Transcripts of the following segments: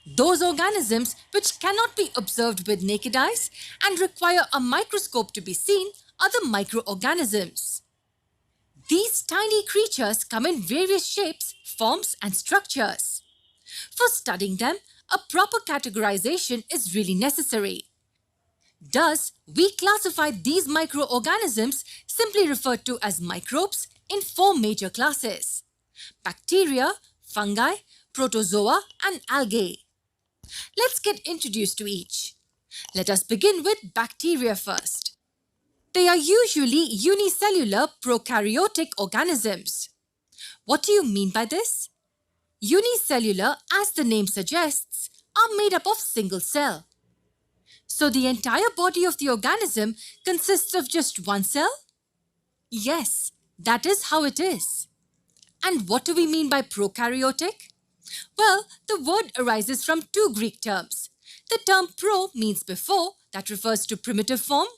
Those organisms which cannot be observed with naked eyes and require a microscope to be seen are the microorganisms. These tiny creatures come in various shapes, forms and structures. For studying them, a proper categorization is really necessary. Thus, we classify these microorganisms, simply referred to as microbes, in four major classes: bacteria, fungi, protozoa and algae. Let's get introduced to each. Let us begin with bacteria first. They are usually unicellular prokaryotic organisms. What do you mean by this? Unicellular, as the name suggests, are made up of single cell. So the entire body of the organism consists of just one cell? Yes, that is how it is. And what do we mean by prokaryotic? Well, the word arises from two Greek terms. The term pro means before, that refers to primitive form,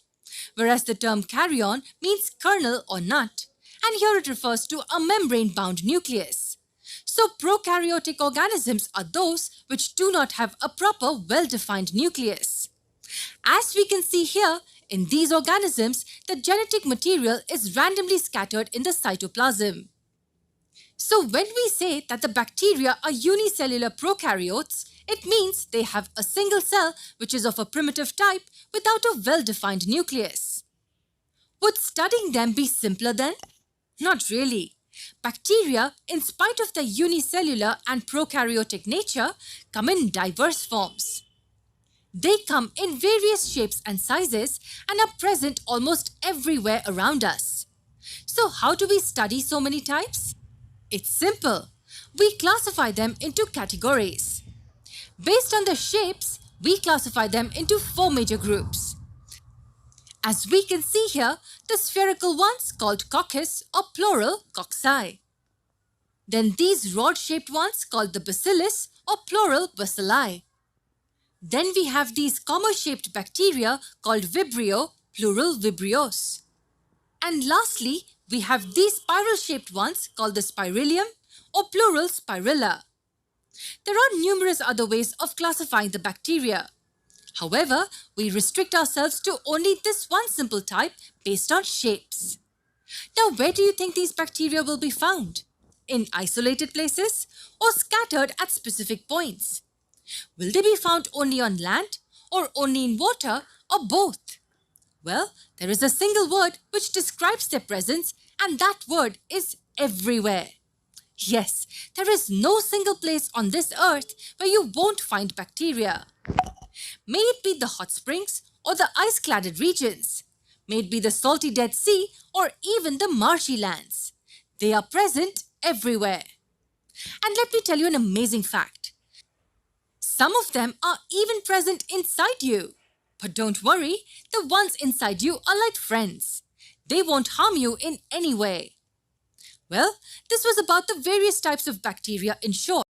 whereas the term karyon means kernel or nut, and here it refers to a membrane-bound nucleus. So prokaryotic organisms are those which do not have a proper well-defined nucleus. As we can see here, in these organisms, the genetic material is randomly scattered in the cytoplasm. So when we say that the bacteria are unicellular prokaryotes, it means they have a single cell which is of a primitive type without a well-defined nucleus. Would studying them be simpler then? Not really. Bacteria, in spite of their unicellular and prokaryotic nature, come in diverse forms. They come in various shapes and sizes and are present almost everywhere around us. So how do we study so many types? It's simple. We classify them into categories. Based on the shapes, we classify them into four major groups. As we can see here, the spherical ones called coccus or plural cocci. Then these rod-shaped ones called the bacillus or plural bacilli. Then we have these comma-shaped bacteria called vibrio, plural vibrios. And lastly, we have these spiral-shaped ones called the spirillum or plural spirilla. There are numerous other ways of classifying the bacteria. However, we restrict ourselves to only this one simple type based on shapes. Now, where do you think these bacteria will be found? In isolated places or scattered at specific points? Will they be found only on land or only in water or both? Well, there is a single word which describes their presence, and that word is everywhere. Yes, there is no single place on this earth where you won't find bacteria. May it be the hot springs or the ice-cladded regions. May it be the salty Dead Sea or even the marshy lands. They are present everywhere. And let me tell you an amazing fact. Some of them are even present inside you. But don't worry, the ones inside you are like friends. They won't harm you in any way. Well, this was about the various types of bacteria in short.